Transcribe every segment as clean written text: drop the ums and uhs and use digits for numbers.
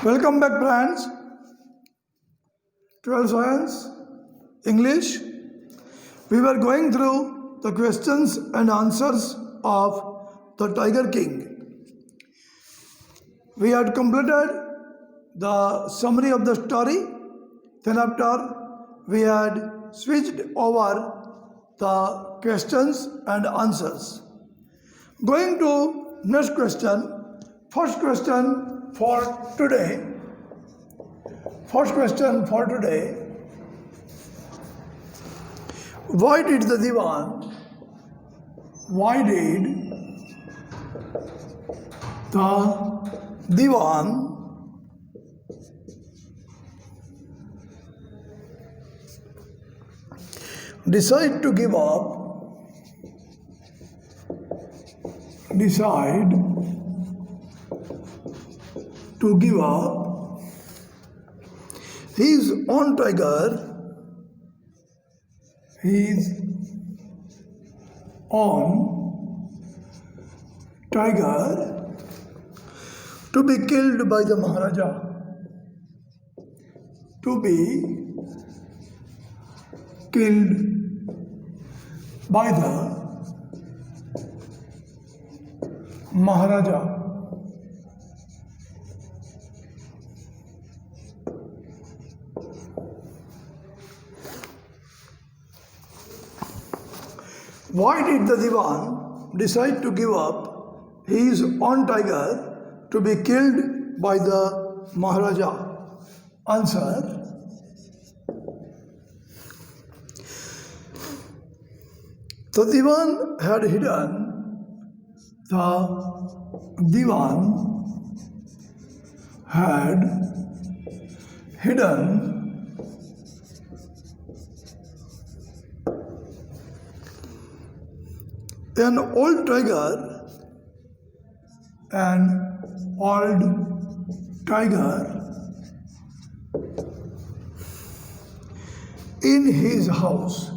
Welcome back, friends. 12 Science English. We were going through the questions and answers of the Tiger King. We had completed the summary of the story. Then after we had switched over the questions and answers. Going to next question. First question for today. Why did the Divan decide to give up his own tiger to be killed by the Maharaja. Why did the Divan decide to give up his own tiger to be killed by the Maharaja? Answer. The Divan had hidden an old tiger in his house.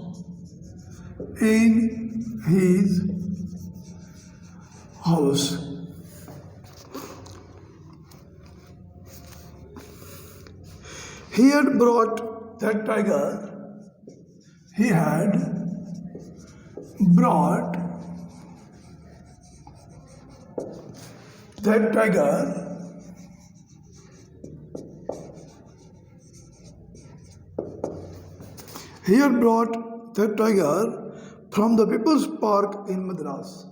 He had brought that tiger. He had brought that tiger from the People's Park in Madras.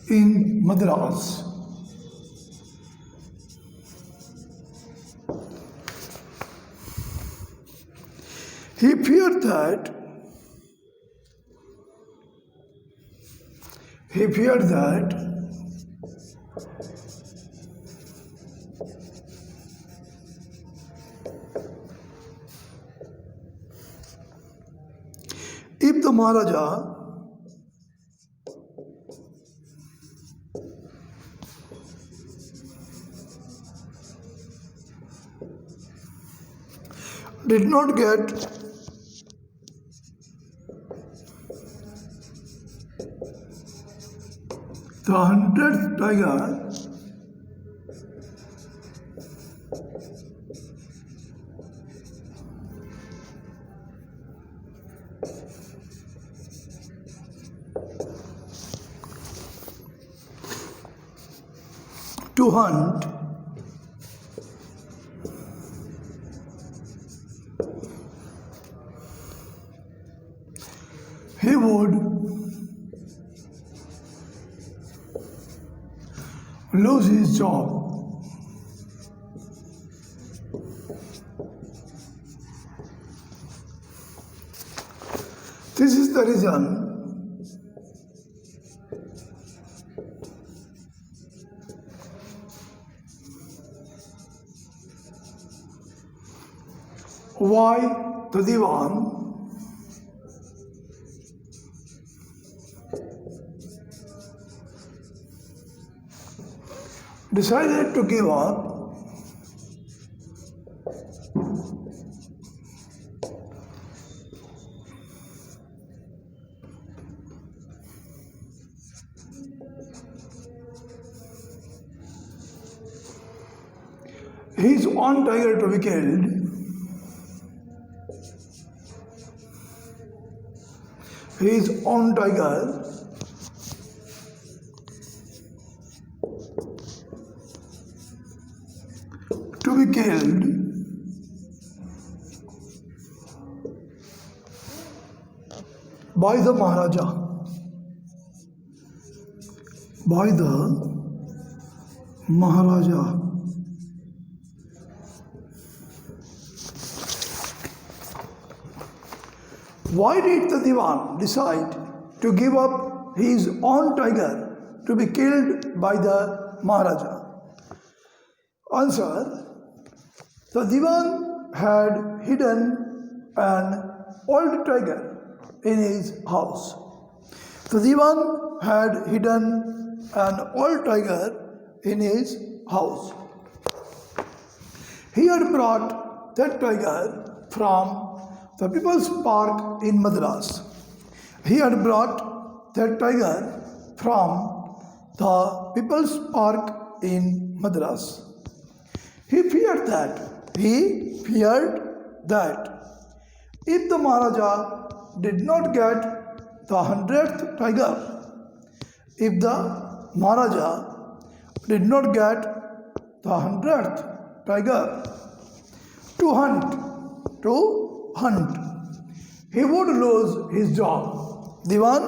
In Madras. He feared that if the Maharaja did not get the 100th tiger, to hunt, he would lose his job. This is the reason why the Divan decided to give up his own tiger to be killed his own tiger to be killed by the Maharaja. By the Maharaja. Why did the Diwan decide to give up his own tiger to be killed by the Maharaja? Answer: the Diwan had hidden an old tiger in his house. The Diwan had hidden an old tiger in his house. He had brought that tiger from the People's Park in Madras. He had brought that tiger from the People's Park in Madras. He feared that if the Maharaja did not get the 100th tiger, if the Maharaja did not get the 100th tiger to hunt, he would lose his job. Diwan,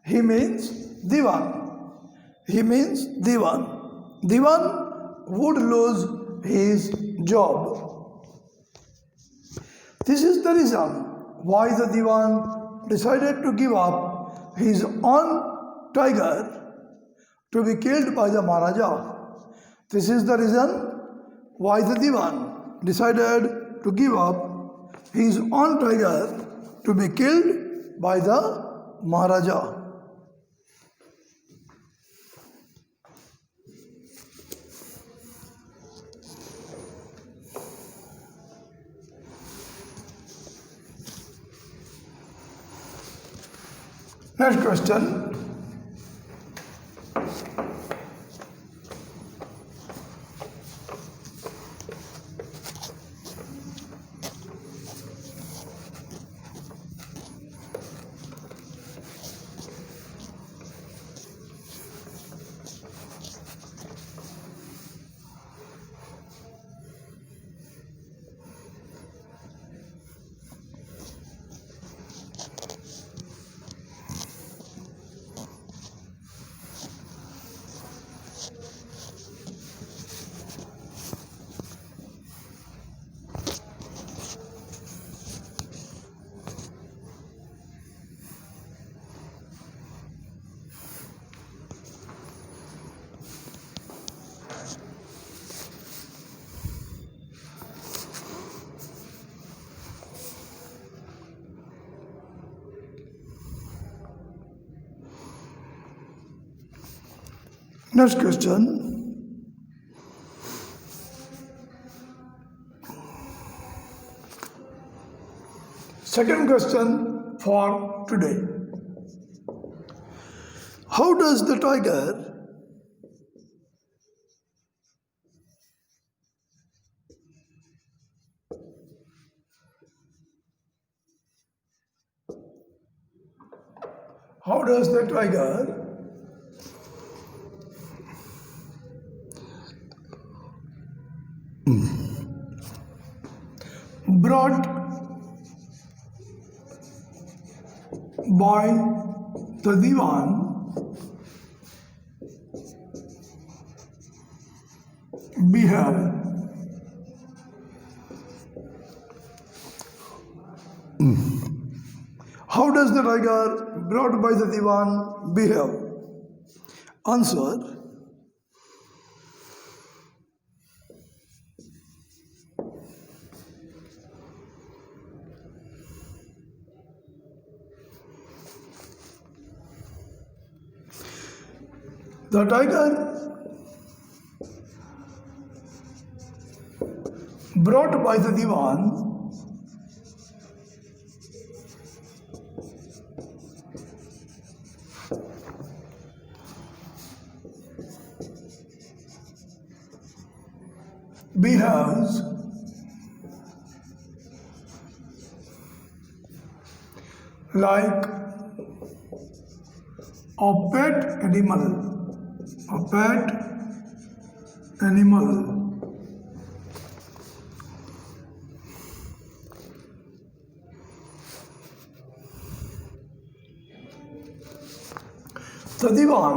he means Diwan. He means Diwan. Diwan would lose his job. This is the reason why the Diwan decided to give up his own tiger to be killed by the Maharaja. This is the reason why the Diwan decided to give up his own tiger to be killed by the Maharaja. Next question. Next question. Second question for today. How does the tiger brought by the Diwan behave? How does the tiger brought by the Diwan behave? Answer. The tiger brought by the Diwan behaves like a pet animal. A pet animal. The Diwan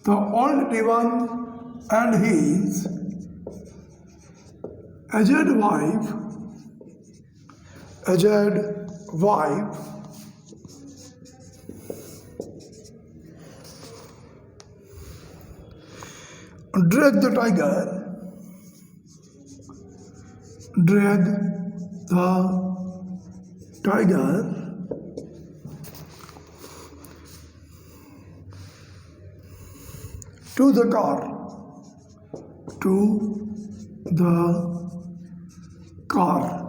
the old Diwan and his aged wife drag the tiger to the car.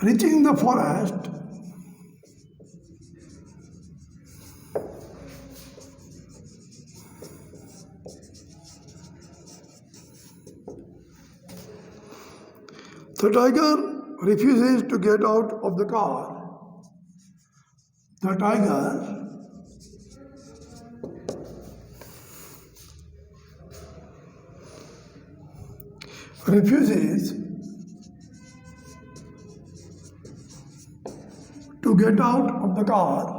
Reaching the forest, the tiger refuses to get out of the car. The tiger refuses to get out of the car.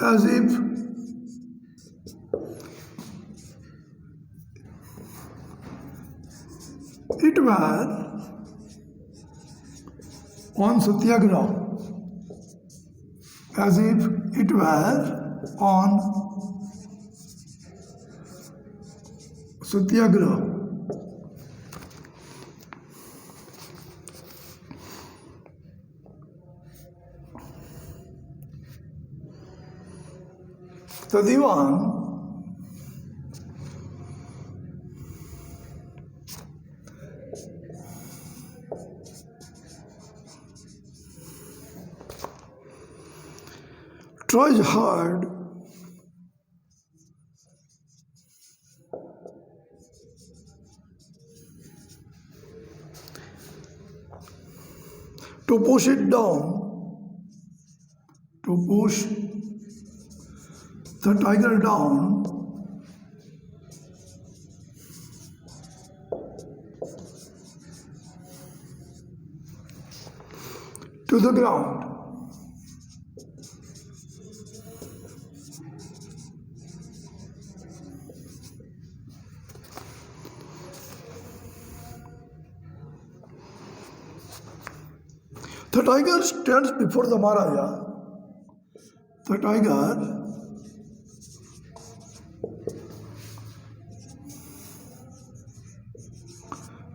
As if it were on Satyagraha. As if it were on Satyagraha. The Diwan tries hard to push it down, to push the tiger down to the ground. The tiger stands before the Maharaja. The tiger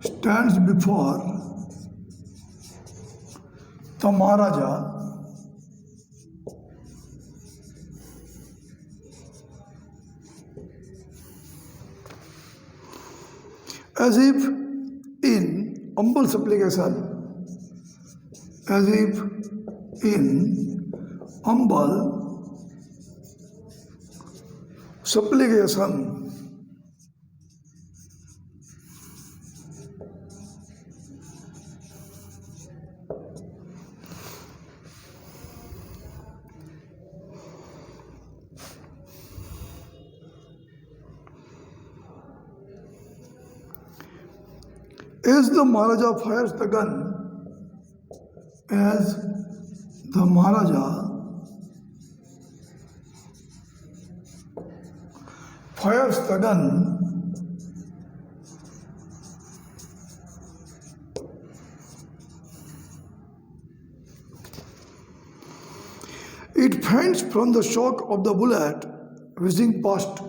stands before the Maharaja as if in humble supplication, as if in humble supplication. As the Maharaja fires the gun, as the Maharaja fires the gun, It faints from the shock of the bullet whizzing past.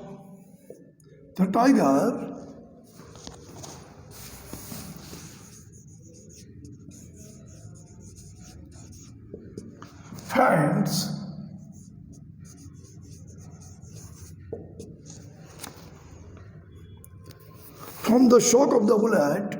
The tiger faints from the shock of the bullet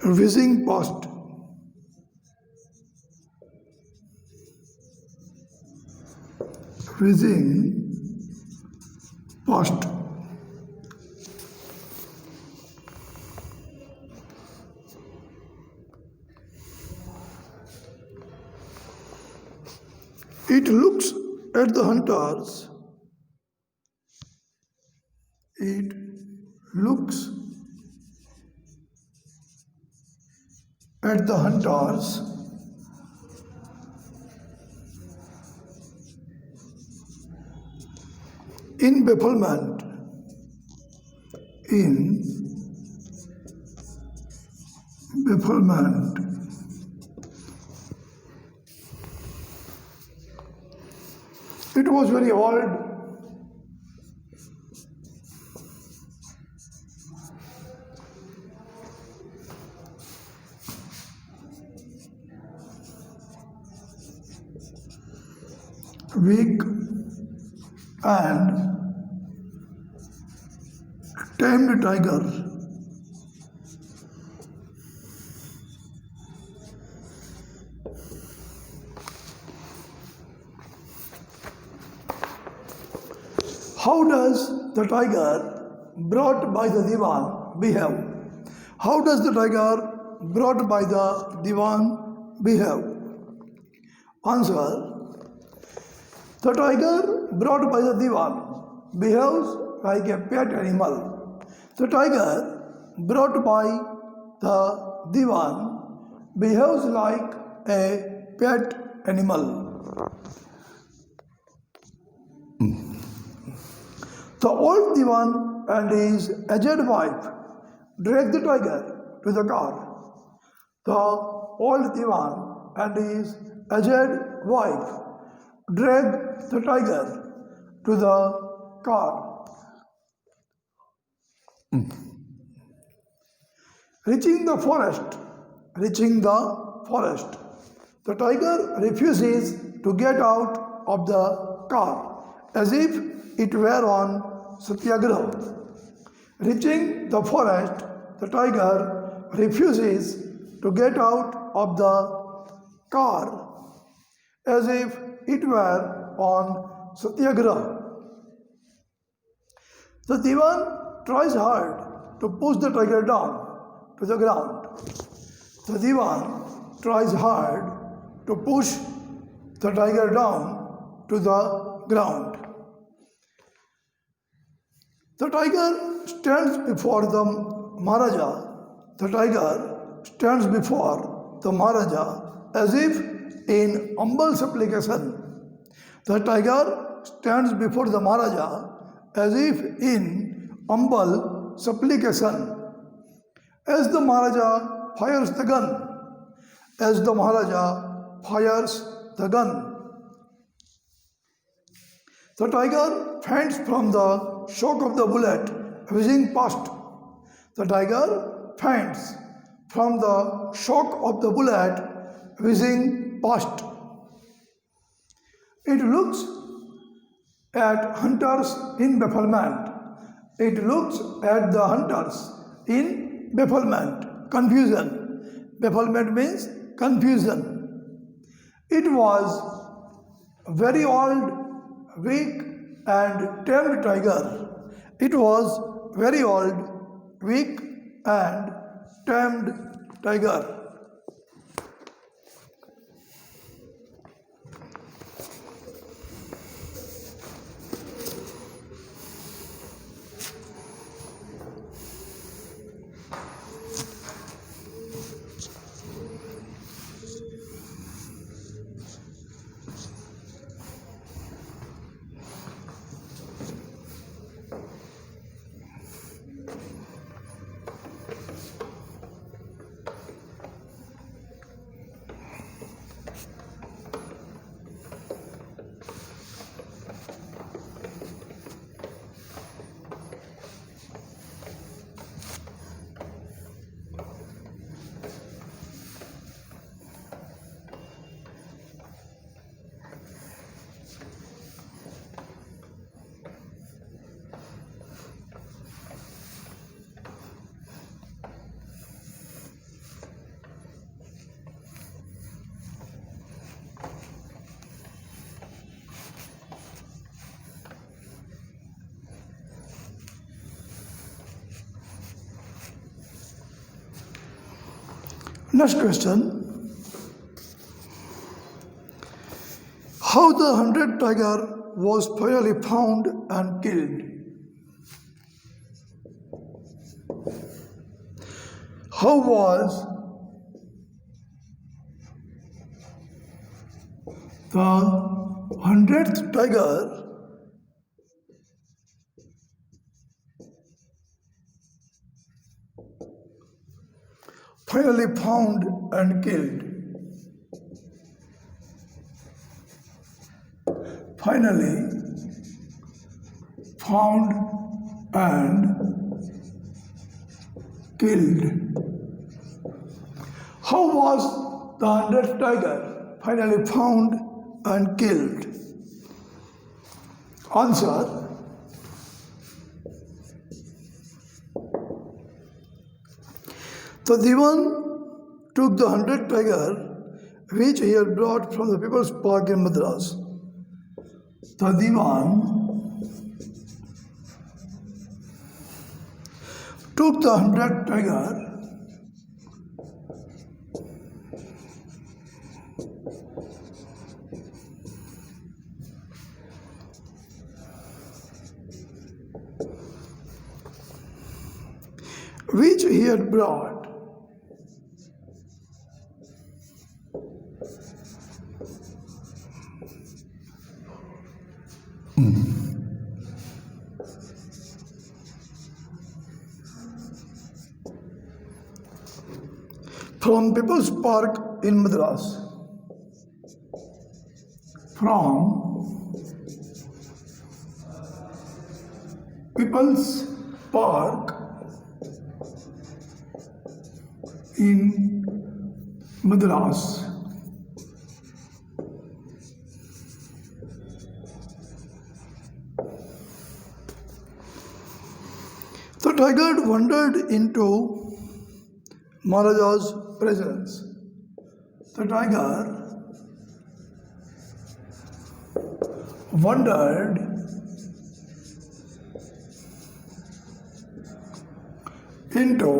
whizzing past. Whizzing past. It looks at the hunters. It looks at the hunters in bafflement. In bafflement. It was very old. Weak and tamed tiger. How does the tiger brought by the divan behave? How does the tiger brought by the divan behave? Answer. The tiger brought by the divan behaves like a pet animal. The tiger brought by the divan behaves like a pet animal. The old divan and his aged wife drag the tiger to the car. The old divan and his aged wife drag the tiger to the car. Reaching the forest, the tiger refuses to get out of the car as if it were on Satyagraha. Reaching the forest, the tiger refuses to get out of the car as if it were on Satyagraha. The divan tries hard to push the tiger down to the ground. The divan tries hard to push the tiger down to the ground. The tiger stands before the Maharaja. The tiger stands before the Maharaja as if in humble supplication. The tiger stands before the Maharaja as if in humble supplication. As the Maharaja fires the gun, as the Maharaja fires the gun, the tiger faints from the shock of the bullet whizzing past. The tiger faints from the shock of the bullet whizzing past. It looks at hunters in bafflement. It looks at the hunters in bafflement, confusion. Bafflement means confusion. It was a very old, weak and tamed tiger. It was very old, weak and tamed tiger. Next question. How the 100 tiger was finally found and killed? How was the 100th tiger finally found and killed? Finally found and killed. How was the 100th tiger finally found and killed? Answer. The Diwan took the 100th tiger which he had brought from the People's Park in Madras. The Diwan took the 100th tiger which he had brought from People's Park in Madras. From People's Park in Madras. The tiger wandered into Maharaja's presence. The tiger wandered into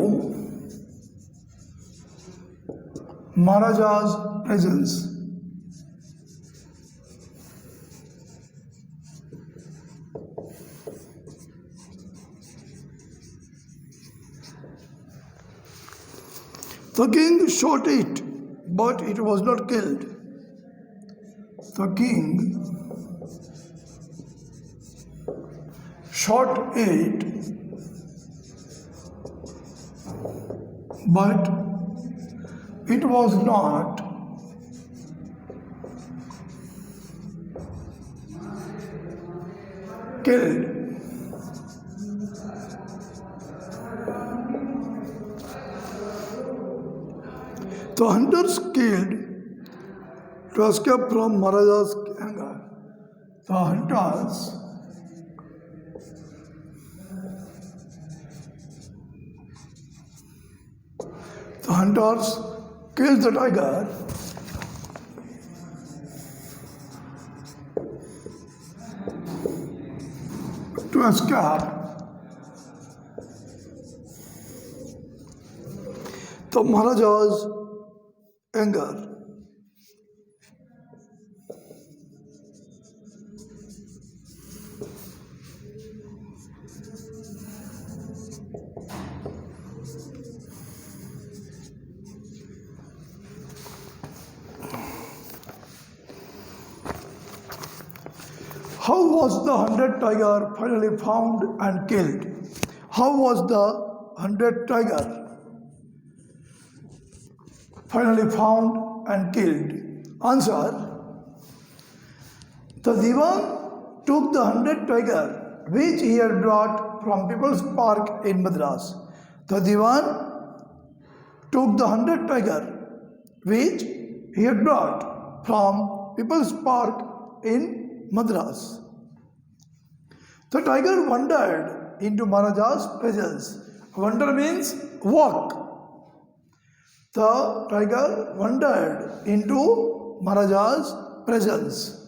Maharaja's presence. The king shot it, but it was not killed. The king shot it, but it was not killed. The hunters killed to escape from Maharaja's anger. The hunters killed the tiger to escape the Maharaja's anger. How was the 100th tiger finally found and killed? How was the 100th tiger finally found and killed? Answer. The Diwan took the 100th tiger which he had brought from People's Park in Madras. The Diwan took the 100th tiger which he had brought from People's Park in Madras. The tiger wandered into Maharaja's presence. Wander means walk. The tiger wandered into Maharaja's presence.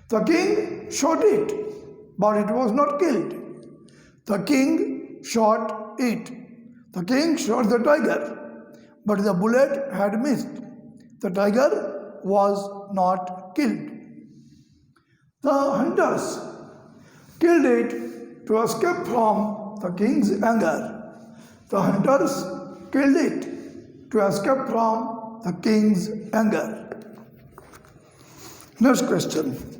The king shot it, but it was not killed. The king shot it. The king shot the tiger, but the bullet had missed. The tiger was not killed. The hunters killed it to escape from the king's anger. The hunters killed it to escape from the king's anger. Next question.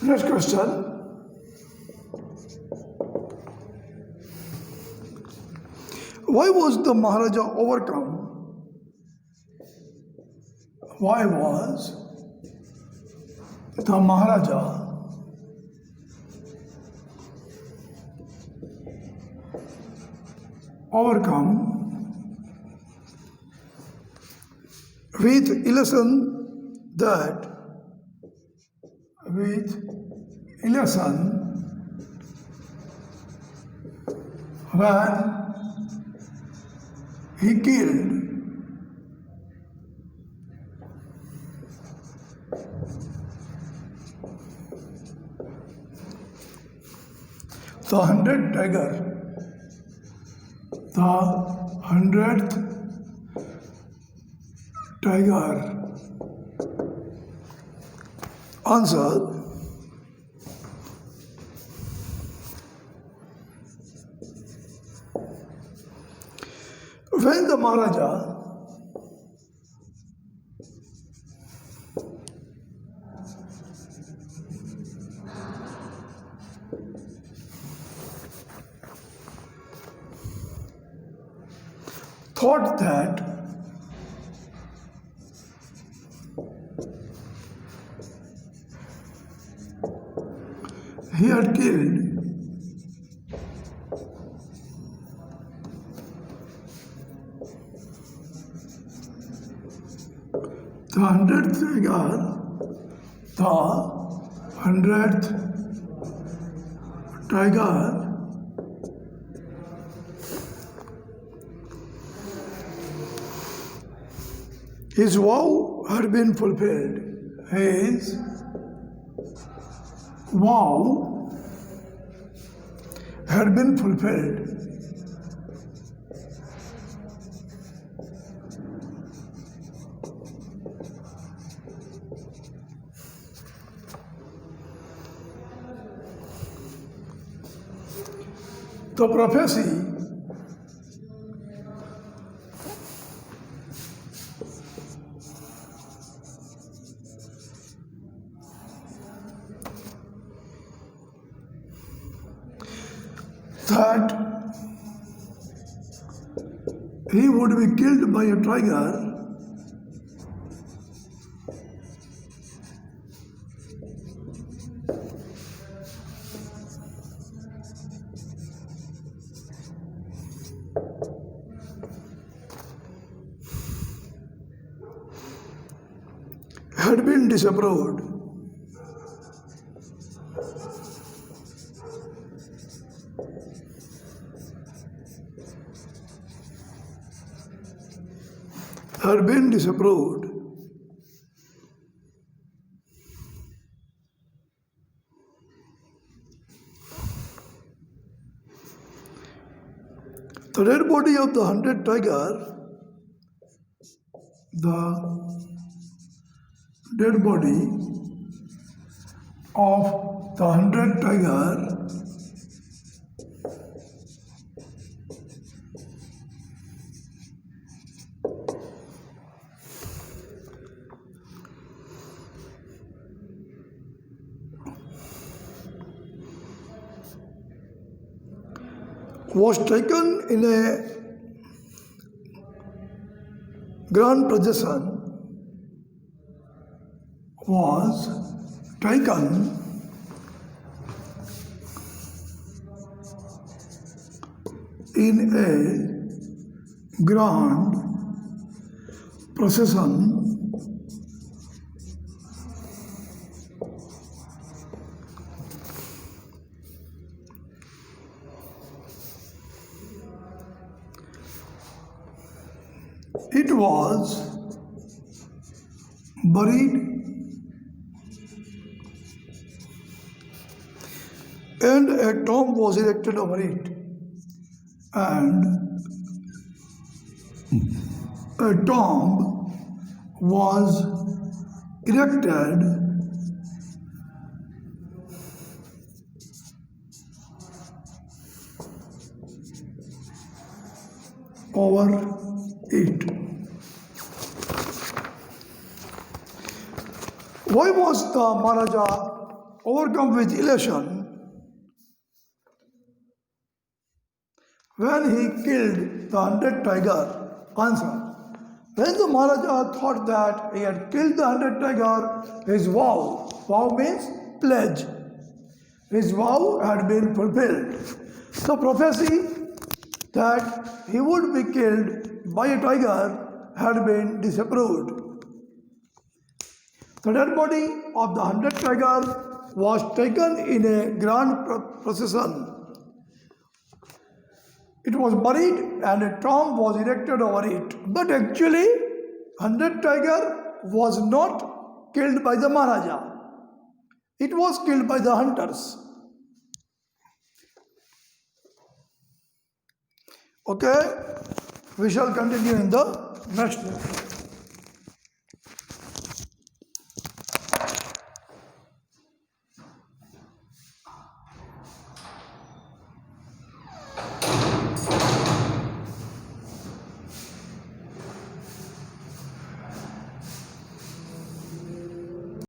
Next question. Why was the Maharaja overcome? Why was the Maharaja overcome with illusion that when he killed the 100th tiger. Answer. When the Maharaja thought that he had killed the 100th tiger, his vow had been fulfilled. His vow had been fulfilled. The prophecy that he would be killed by a tiger had been disapproved. Had been disapproved. The dead body of the 100th tiger, the dead body of the 100th tiger was taken in a grand procession was taken in a grand procession it was buried and a tomb was erected over it, and a tomb was erected over it. Why was the Maharaja overcome with elation when he killed the 100 tiger? Answer. When the Maharaja thought that he had killed the 100 tiger, his vow means pledge, his vow had been fulfilled. The prophecy that he would be killed by a tiger had been disapproved. The dead body of the 100 tiger was taken in a grand procession. It was buried and a tomb was erected over it. But actually, 100 tiger was not killed by the Maharaja. It was killed by the hunters. Okay, we shall continue in the next lecture.